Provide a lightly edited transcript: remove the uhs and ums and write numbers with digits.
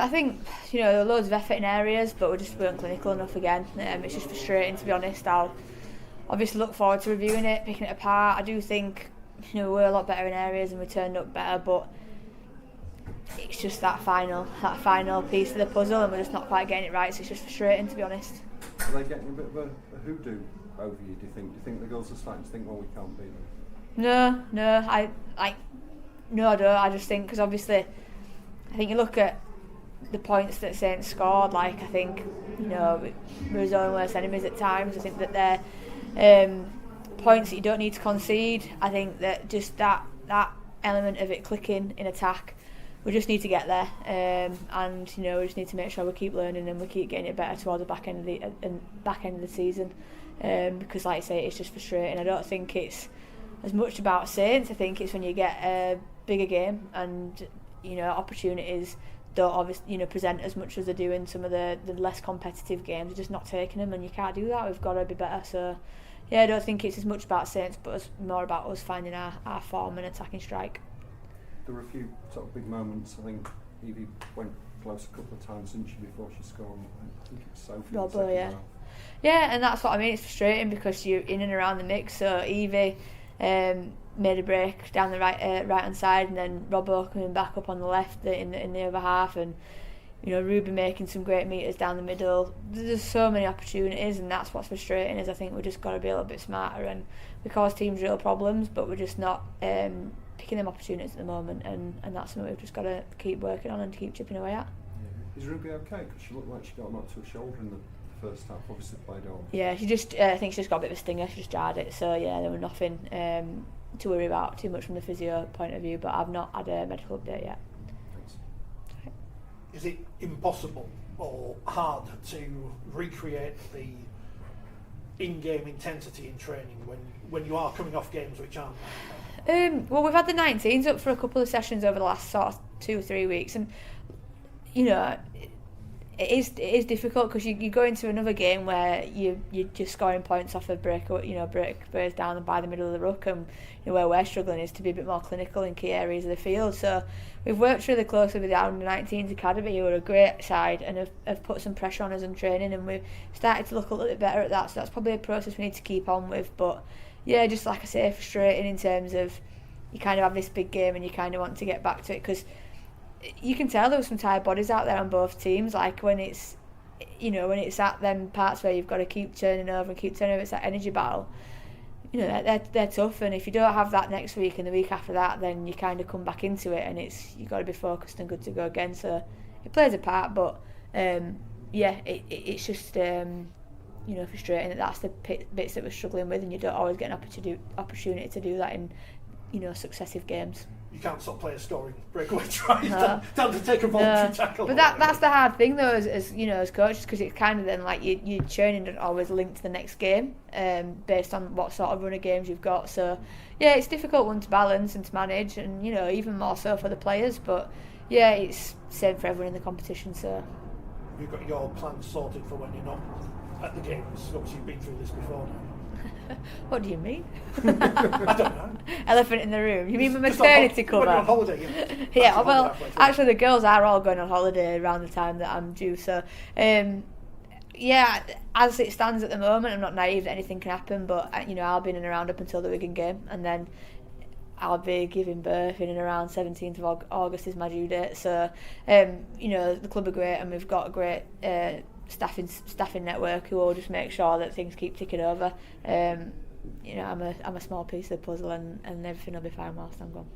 I think, there are loads of effort in areas, but we just weren't clinical enough again. It's just frustrating, to be honest. I'll obviously look forward to reviewing it, picking it apart. I do think, we were a lot better in areas and we turned up better, but it's just that final piece of the puzzle, and we're just not quite getting it right. So it's just frustrating, to be honest. Are they getting a bit of a hoodoo over you? Do you think the girls are starting to think, well, we can't beat them? No, I don't. I just think, because obviously, I think you look at the points that Saints scored. I think we're his own worst enemies at times. I think that they're points that you don't need to concede. I think that just that element of it clicking in attack, we just need to get there, and we just need to make sure we keep learning and we keep getting it better towards the back end of the season, because like I say, it's just frustrating. I don't think it's as much about Saints. I think it's when you get a bigger game and opportunities don't obviously present as much as they do in some of the less competitive games. They're just not taking them, and you can't do that. We've got to be better. So yeah, I don't think it's as much about Saints, but it's more about us finding our form and attacking strike. There were a few sort of big moments. I think Evie went close a couple of times, didn't she, before she scored? I think it was Sophie. Robbo, yeah. Yeah, and that's what I mean. It's frustrating because you're in and around the mix. So Evie made a break down the right hand side, and then Robbo coming back up on the left in the other half, and Ruby making some great meters down the middle. There's so many opportunities, and that's what's frustrating. Is I think we've just got to be a little bit smarter, and we cause teams real problems, but we're just not picking them opportunities at the moment, and that's something we've just got to keep working on and keep chipping away at. Yeah. Is Ruby okay? Because she looked like she got knocked to her shoulder in the first half. Obviously played on. Yeah, she just I think she just got a bit of a stinger. She just jarred it. So yeah, there was nothing to worry about too much from the physio point of view, but I've not had a medical update yet. Thanks. Is it impossible or hard to recreate the in-game intensity in training when you are coming off games which aren't? Well, we've had the 19s up for a couple of sessions over the last sort of 2 or 3 weeks, and it is difficult because you go into another game where you're just scoring points off a break down by the middle of the ruck, and where we're struggling is to be a bit more clinical in key areas of the field. So we've worked really closely with the under-19s academy, who are a great side and have put some pressure on us in training, and we've started to look a little bit better at that. So that's probably a process we need to keep on with. But yeah, just like I say, frustrating in terms of you kind of have this big game and you kind of want to get back to it, because you can tell there were some tired bodies out there on both teams. Like when it's at them parts where you've got to keep turning over, it's that energy battle. They're tough, and if you don't have that next week and the week after that, then you kind of come back into it, and you've got to be focused and good to go again. So it plays a part, but it's just frustrating that's the bits that we're struggling with, and you don't always get an opportunity to do that in successive games. You can't stop players scoring breakaway tries down to take a voluntary tackle. But that's the hard thing though, as coaches, because it's kind of then like your training doesn't always link to the next game, based on what sort of run of games you've got. So yeah, it's a difficult one to balance and to manage, and even more so for the players. But yeah, it's same for everyone in the competition. So you've got your plans sorted for when you're not at the games. Obviously, you've been through this before now. What do you mean? I don't know. Elephant in the room. You mean my maternity cover? When you're on holiday, yeah, well, actually the girls are all going on holiday around the time that I'm due. So, as it stands at the moment, I'm not naive that anything can happen. But I'll be in and around up until the Wigan game, and then I'll be giving birth in and around 17th of August is my due date. So, the club are great, and we've got a great staffing network who will just make sure that things keep ticking over. I'm a small piece of the puzzle, and everything will be fine whilst I'm gone.